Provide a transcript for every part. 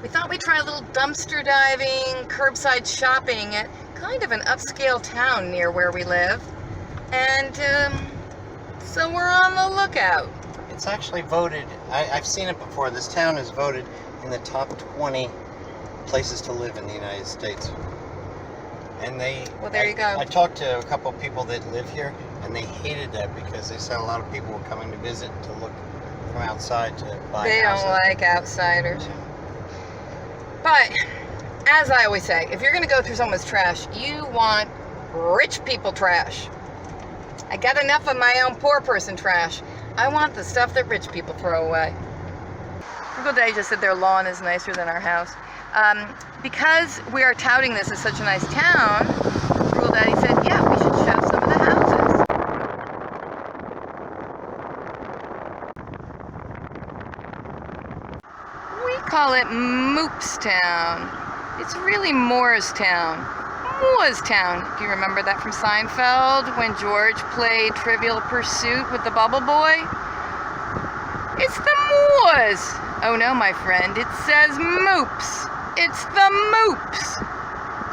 We thought we'd try a little dumpster diving, curbside shopping at kind of an upscale town near where we live. And so we're on the lookout. It's actually voted, I've seen it before, this town is voted in the top 20 places to live in the United States. And well, there you go. I talked to a couple of people that live here, and they hated that because they said a lot of people were coming to visit to look from outside to buy They houses. don't like outsiders. But, as I always say, if you're going to go through someone's trash, you want rich people trash. I got enough of my own poor person trash. I want the stuff that rich people throw away. Frugal Daddy just said their lawn is nicer than our house. Because we are touting this as such a nice town, Frugal Daddy said, yeah, we should show some of the houses. We call it Moopstown. It's really Moorestown. Moorestown. Do you remember that from Seinfeld when George played Trivial Pursuit with the Bubble Boy? It's the Moors. Oh no, my friend, it says Moops. It's the Moops.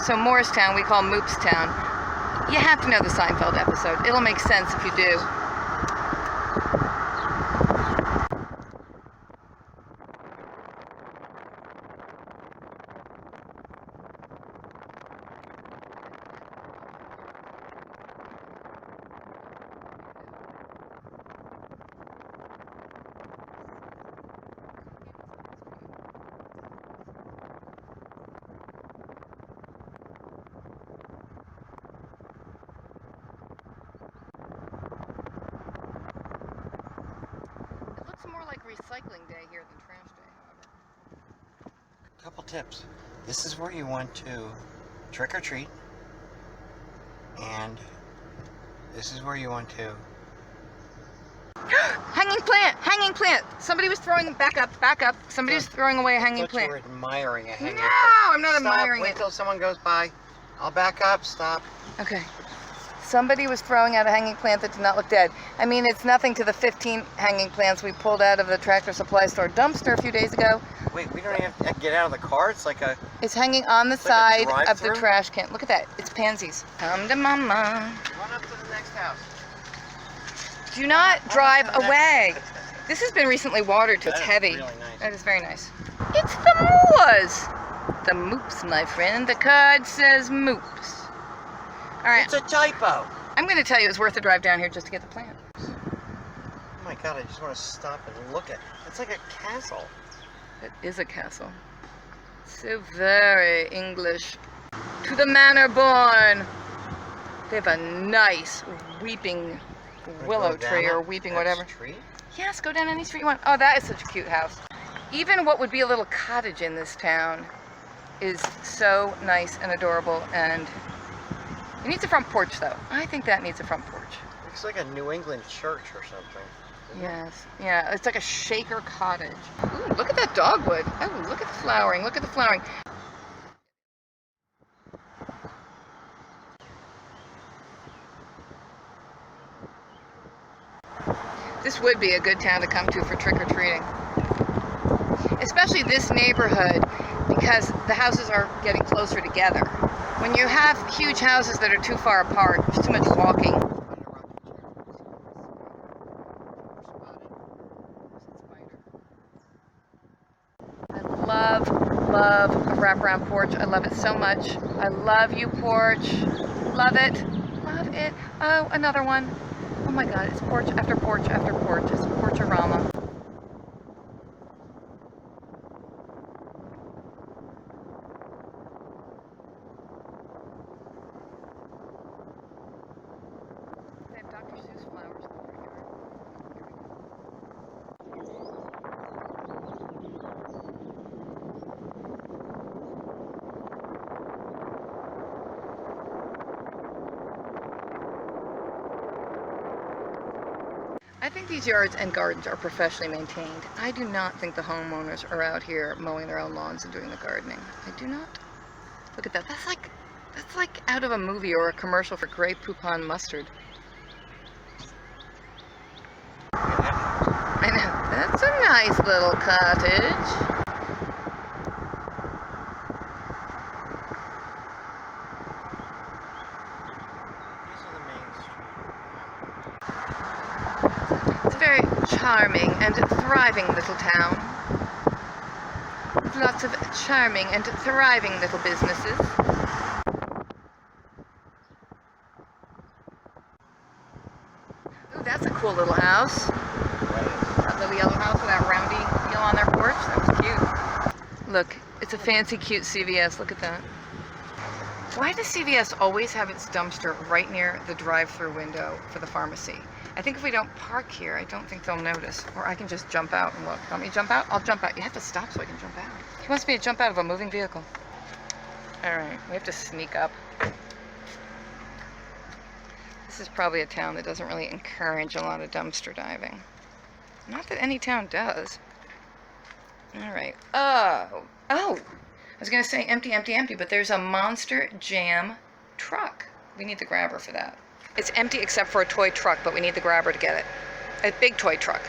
So Moorestown we call Moopstown. You have to know the Seinfeld episode. It'll make sense if you do. More like recycling day here than trash day, however. Couple tips. This is where you want to trick or treat, and this is where you want to Hanging plant! Hanging plant! Somebody was throwing back up. Somebody was throwing away a hanging plant. You were admiring a hanging No, plant. I'm not admiring Wait it. till someone goes by. I'll back up. Stop. Okay. Somebody was throwing out a hanging plant that did not look dead. I mean, it's nothing to the 15 hanging plants we pulled out of the Tractor Supply Store dumpster a few days ago. Wait, we don't even have to get out of the car. It's like a... It's hanging on the It's like a side of the drive-through? trash can. Look at that. It's pansies. Come to mama. Run up to the next house. Do not drive away. This has been recently watered, so it's That is heavy. really nice. That is very nice. It's the Moors. The Moops, my friend. The card says Moops. All right. It's a typo. I'm going to tell you it's worth the drive down here just to get the plant. Oh my god, I just want to stop and look at it. It's like a castle. It is a castle. So very English. To the manor born. They have a nice weeping willow tree or weeping whatever. Tree? Yes, go down any street you want. Oh, that is such a cute house. Even what would be a little cottage in this town is so nice and adorable, and it needs a front porch though. I think that needs a front porch. Looks like a New England church or something. Yes, yeah, it's like a shaker cottage. Ooh, look at that dogwood. Oh, look at the flowering, look at the flowering. This would be a good town to come to for trick-or-treating. Especially this neighborhood, because the houses are getting closer together. When you have huge houses that are too far apart, there's too much walking. I love a wraparound porch. I love it so much. I love you, porch. Love it. Love it. Oh, another one. Oh my god, it's porch after porch after porch. It's porchorama. They have Dr. Seuss flowers in the front yard. I think these yards and gardens are professionally maintained. I do not think the homeowners are out here mowing their own lawns and doing the gardening. I do not. Look at that. That's like out of a movie or a commercial for Grey Poupon mustard. I know. That's a nice little cottage. charming and thriving little town. With lots of charming and thriving little businesses. Ooh, that's a cool little house. That little yellow house with that roundy deal on their porch. That was cute. Look, it's a fancy, cute CVS. Look at that. Why does CVS always have its dumpster right near the drive-through window for the pharmacy? I think if we don't park here, I don't think they'll notice. Or I can just jump out and look. Want me to jump out? I'll jump out. You have to stop so I can jump out. He wants me to jump out of a moving vehicle. Alright, we have to sneak up. This is probably a town that doesn't really encourage a lot of dumpster diving. Not that any town does. Alright. Oh! I was going to say empty, empty, empty, but there's a Monster Jam truck. We need the grabber for that. It's empty except for a toy truck, but we need the grabber to get it. A big toy truck.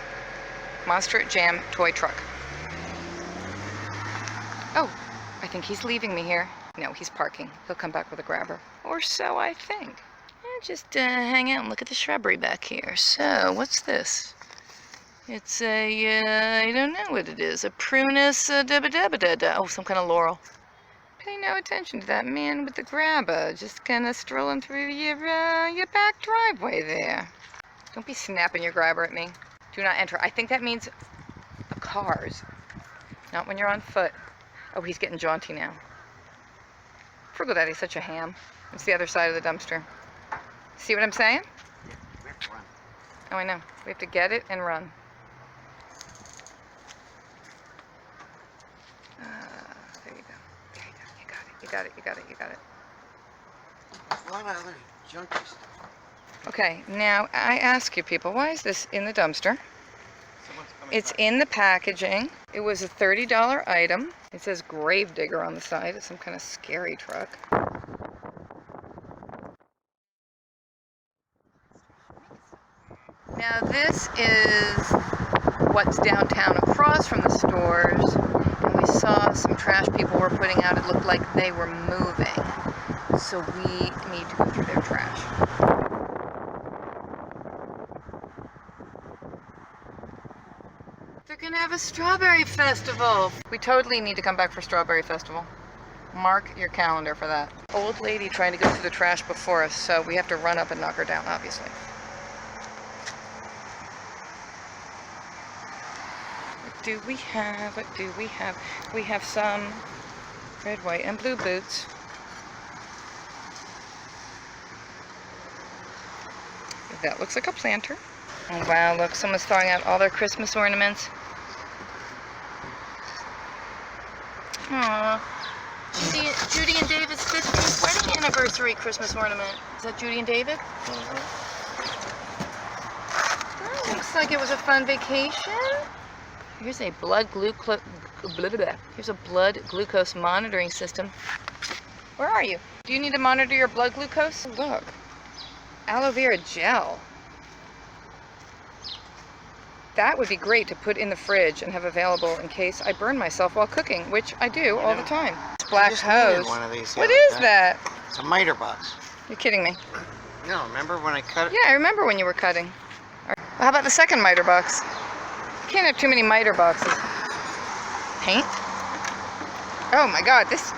Monster Jam toy truck. Oh, I think he's leaving me here. No, he's parking. He'll come back with a grabber. Or so I think. Just hang out and look at the shrubbery back here. So, what's this? It's a, I don't know what it is. A prunus da-ba-da-ba-da-da. Oh, some kind of laurel. Pay no attention to that man with the grabber. Just kind of strolling through your back driveway there. Don't be snapping your grabber at me. Do not enter. I think that means cars. Not when you're on foot. Oh, he's getting jaunty now. Frugal Daddy's such a ham. It's the other side of the dumpster. See what I'm saying? Yeah, we have to run. Oh, I know. We have to get it and run. There you go. There you go. You got it. You got it. You got it. You got it. There's a lot of other junky stuff. Okay, now I ask you people, why is this in the dumpster? It's in the packaging. It was a $30 item. It says Gravedigger on the side. It's some kind of scary truck. Now this is what's downtown across from the stores. And we saw some trash people were putting out. It looked like they were moving. So we need to go through their trash. They're gonna have a strawberry festival. We totally need to come back for strawberry festival. Mark your calendar for that. Old lady trying to go through the trash before us, so we have to run up and knock her down, obviously. What do we have? What do we have? We have some red, white, and blue boots. That looks like a planter. Oh wow, look, someone's throwing out all their Christmas ornaments. Aww. Judy and David's 15th wedding anniversary Christmas ornament. Is that Judy and David? Mm-hmm. Oh, looks like it was a fun vacation. Here's a blood glucose monitoring system. Where are you? Do you need to monitor your blood glucose? Look. Aloe vera gel. That would be great to put in the fridge and have available in case I burn myself while cooking, which I do all the time. Splash hose. One of these What is that? It's a miter box. You're kidding me. No, remember when I cut it? Yeah, I remember when you were cutting. Well, how about the second miter box? You can't have too many miter boxes. Paint? Oh my god, this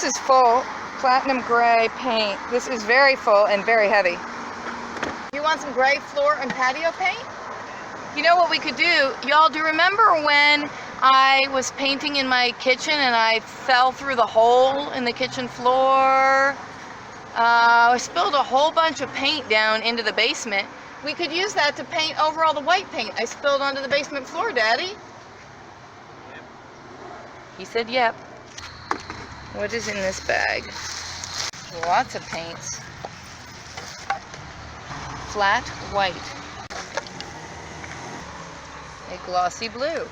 is full. Platinum gray paint. This is very full and very heavy. You want some gray floor and patio paint? You know what we could do? Y'all, do you remember when I was painting in my kitchen and I fell through the hole in the kitchen floor? I spilled a whole bunch of paint down into the basement. We could use that to paint over all the white paint I spilled onto the basement floor, Daddy. Yep. He said yep. What is in this bag? Lots of paints. Flat white. A glossy blue.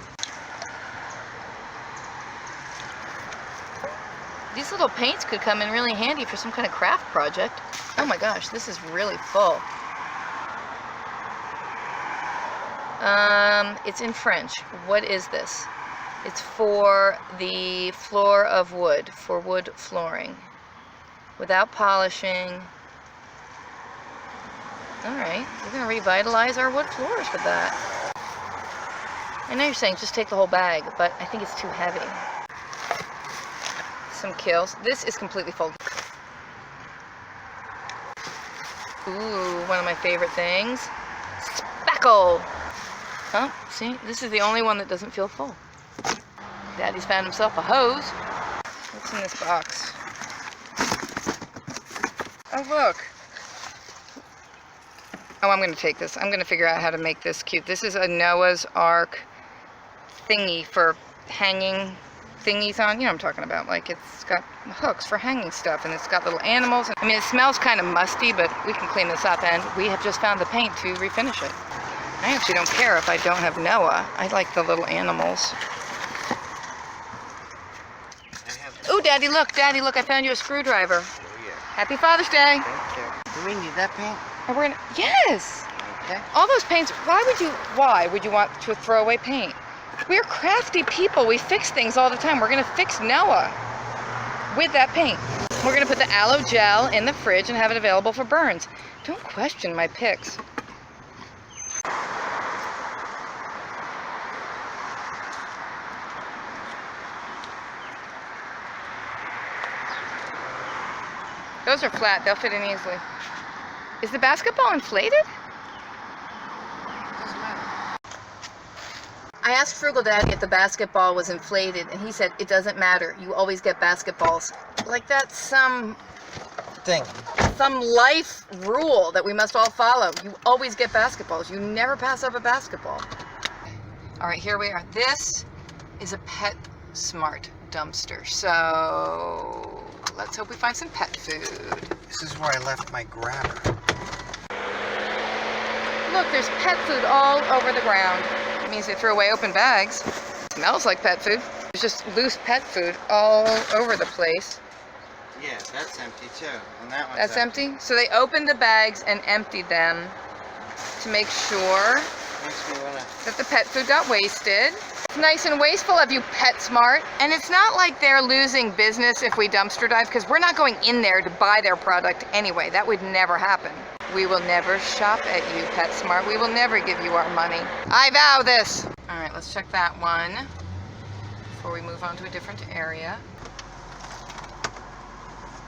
These little paints could come in really handy for some kind of craft project. Oh my gosh, this is really full. It's in French. What is this? It's for the floor of wood, for wood flooring. Without polishing. Alright, we're going to revitalize our wood floors with that. I know you're saying just take the whole bag, but I think it's too heavy. Some kills. This is completely full. Ooh, one of my favorite things. Spackle! Oh, see? This is the only one that doesn't feel full. Daddy's found himself a hose. What's in this box? Oh, look. Oh, I'm going to take this. I'm going to figure out how to make this cute. This is a Noah's Ark thingy for hanging thingies on. You know what I'm talking about. Like, it's got hooks for hanging stuff, and it's got little animals. I mean, it smells kind of musty, but we can clean this up, and we have just found the paint to refinish it. I actually don't care if I don't have Noah. I like the little animals. Oh, Daddy, look, I found you a screwdriver. Oh, yeah. Happy Father's Day. Thank you. Do we need that paint? And we're gonna, yes! Okay. All those paints, why would you want to throw away paint? We're crafty people. We fix things all the time. We're gonna fix Noah with that paint. We're gonna put the aloe gel in the fridge and have it available for burns. Don't question my picks. Those are flat, they'll fit in easily. Is the basketball inflated? Doesn't matter. I asked Frugal Daddy if the basketball was inflated, and he said, it doesn't matter. You always get basketballs. Like that's some life rule that we must all follow. You always get basketballs. You never pass up a basketball. All right, here we are. This is a PetSmart dumpster. So let's hope we find some pet food. This is where I left my grabber. Look, there's pet food all over the ground. It means they throw away open bags. It smells like pet food. There's just loose pet food all over the place. Yeah, that's empty too. And that one's That's empty? So they opened the bags and emptied them to make sure Makes me wanna... that the pet food got wasted. It's nice and wasteful of you, PetSmart. And it's not like they're losing business if we dumpster dive, because we're not going in there to buy their product anyway. That would never happen. We will never shop at you, PetSmart. We will never give you our money. I vow this. All right, let's check that one before we move on to a different area.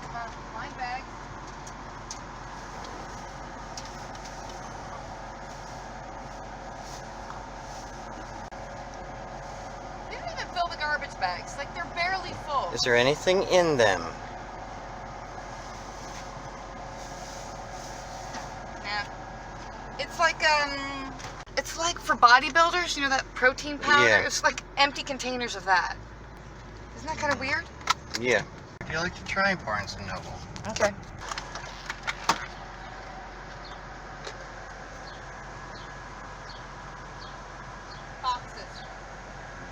Come on, line bag. They don't even fill the garbage bags. Like, they're barely full. Is there anything in them? It's like for bodybuilders, you know that protein powder? Yeah. It's like empty containers of that. Isn't that kind of weird? Yeah. Do you like to try Barnes & Noble? Okay.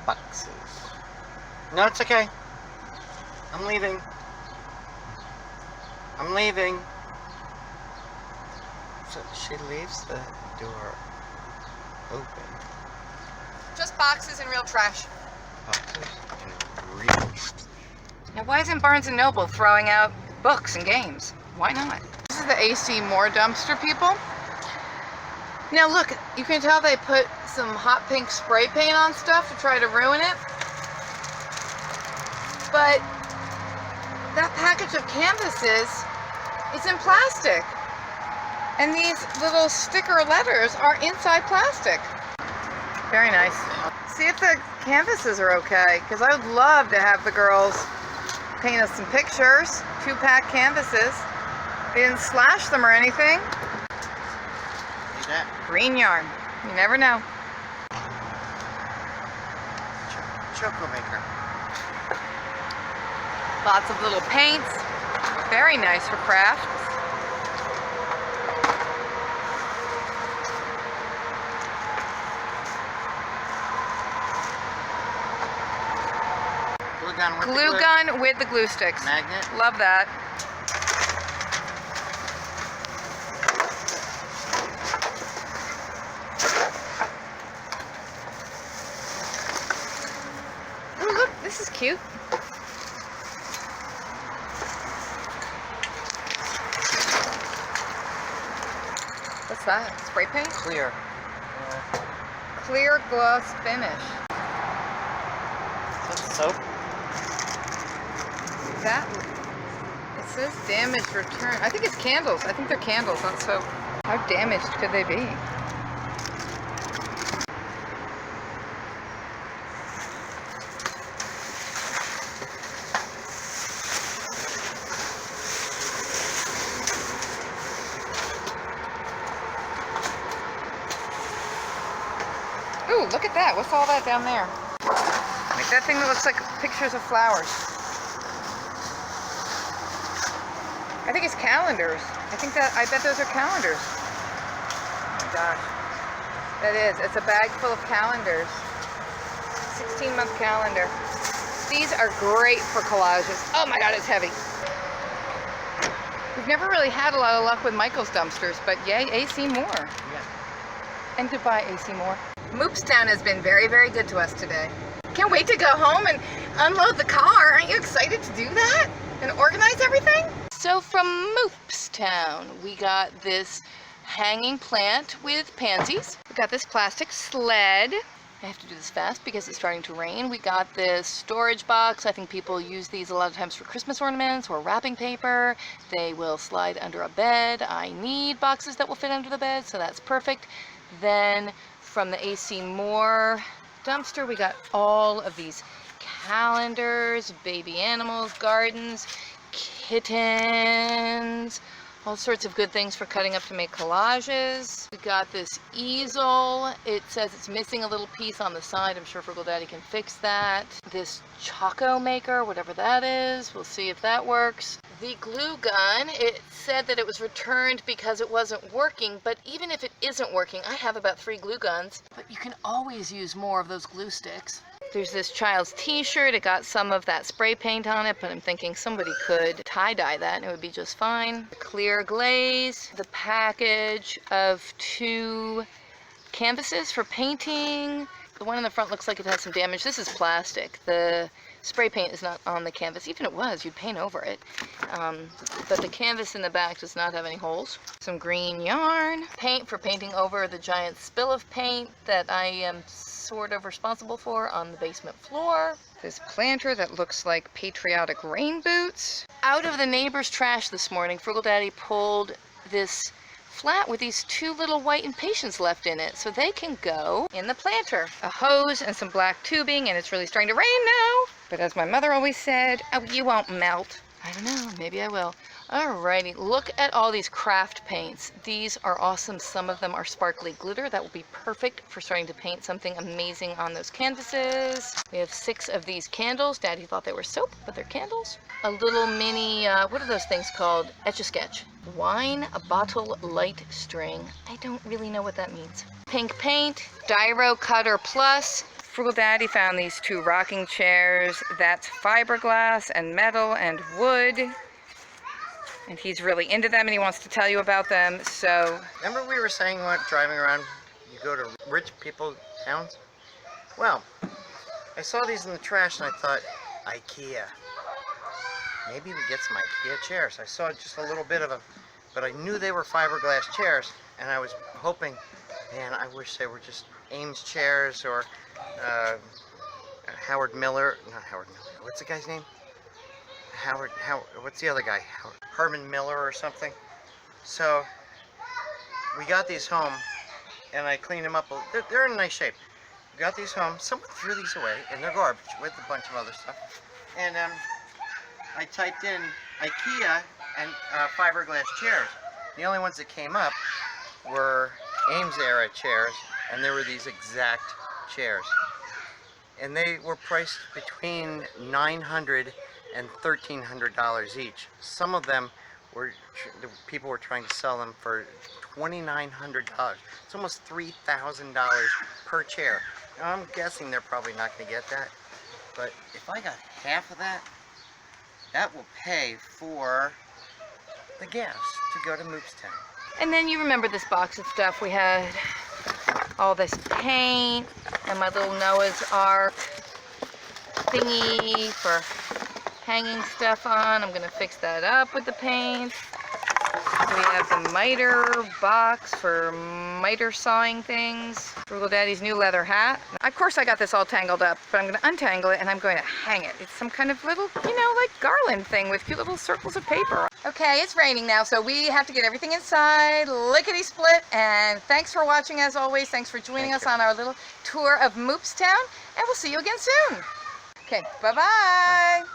Boxes. No, it's okay. I'm leaving. So she leaves the door open. Just boxes and real trash. Boxes and real. Now, why isn't Barnes & Noble throwing out books and games? Why not? This is the AC Moore dumpster, people. Now look, you can tell they put some hot pink spray paint on stuff to try to ruin it. But that package of canvases is in plastic. And these little sticker letters are inside plastic. Very nice. See if the canvases are okay, because I would love to have the girls paint us some pictures. 2-pack canvases. They didn't slash them or anything. See that? Green yarn. You never know. Choco maker. Lots of little paints. Very nice for crafts. Glue gun with the glue sticks. Magnet. Love that. Oh, look, this is cute. What's that? Spray paint? Clear. clear gloss finish. That's soap. That, it says damaged return. I think it's candles. I think they're candles, not soap. How damaged could they be? Ooh, look at that. What's all that down there? Like that thing that looks like pictures of flowers. I think it's calendars. I bet those are calendars. Oh my gosh. That is. It's a bag full of calendars. 16-month calendar. These are great for collages. Oh my god, it's heavy. We've never really had a lot of luck with Michael's dumpsters, but yay, AC Moore. Yeah. And goodbye, AC Moore. Moopstown has been very, very good to us today. Can't wait to go home and unload the car. Aren't you excited to do that? And organize everything? So from Moopstown, we got this hanging plant with pansies. We got this plastic sled. I have to do this fast because it's starting to rain. We got this storage box. I think people use these a lot of times for Christmas ornaments or wrapping paper. They will slide under a bed. I need boxes that will fit under the bed, so that's perfect. Then from the AC Moore dumpster, we got all of these calendars, baby animals, gardens, kittens, all sorts of good things for cutting up to make collages. We got this easel. It says it's missing a little piece on the side. I'm sure Frugal Daddy can fix that. This Choco maker, whatever that is. We'll see if that works. The glue gun, it said that it was returned because it wasn't working, but even if it isn't working, I have about 3 glue guns, but you can always use more of those glue sticks. There's this child's t-shirt. It got some of that spray paint on it, but I'm thinking somebody could tie-dye that and it would be just fine. The clear glaze, the package of 2 canvases for painting. The one in the front looks like it has some damage. This is plastic. The spray paint is not on the canvas. Even if it was, you'd paint over it. But the canvas in the back does not have any holes. Some green yarn. Paint for painting over the giant spill of paint that I am sort of responsible for on the basement floor. This planter that looks like patriotic rain boots. Out of the neighbor's trash this morning, Frugal Daddy pulled this flat with these 2 little white impatiens left in it, so they can go in the planter. A hose and some black tubing, and it's really starting to rain now. But as my mother always said, oh, you won't melt. I don't know, maybe I will. Alrighty, look at all these craft paints. These are awesome. Some of them are sparkly glitter. That will be perfect for starting to paint something amazing on those canvases. We have 6 of these candles. Daddy thought they were soap, but they're candles. A little mini, what are those things called? Etch-a-sketch. Wine bottle light string. I don't really know what that means. Pink paint, Dyro Cutter Plus. Frugal Daddy found these 2 rocking chairs. That's fiberglass and metal and wood. And he's really into them and he wants to tell you about them, so... Remember we were saying what driving around, you go to rich people towns? Well, I saw these in the trash and I thought, IKEA. Maybe we get some IKEA chairs. I saw just a little bit of them, but I knew they were fiberglass chairs, and I was hoping, man, I wish they were just Ames chairs or Howard Miller. Not Howard Miller. What's the guy's name? What's the other guy? Herman Miller or something. So we got these home, and I cleaned them up. They're in nice shape. We got these home. Someone threw these away in their garbage with a bunch of other stuff, and I typed in IKEA and fiberglass chairs. The only ones that came up were Ames era chairs, and there were these exact chairs. And they were priced between $900 and $1,300 each. Some of them were, people were trying to sell them for $2,900. It's almost $3,000 per chair. Now, I'm guessing they're probably not going to get that, but if I got half of that, that will pay for the gas to go to Moopstown. And then you remember this box of stuff. We had all this paint and my little Noah's Ark thingy for hanging stuff on. I'm gonna fix that up with the paint. We have the miter box for miter sawing things. Frugal Daddy's new leather hat. Of course I got this all tangled up, but I'm going to untangle it and I'm going to hang it. It's some kind of little, you know, like garland thing with cute little circles of paper. Okay, it's raining now, so we have to get everything inside, lickety-split, and thanks for watching as always. Thanks for joining us on our little tour of Moopstown, and we'll see you again soon. Okay, bye-bye.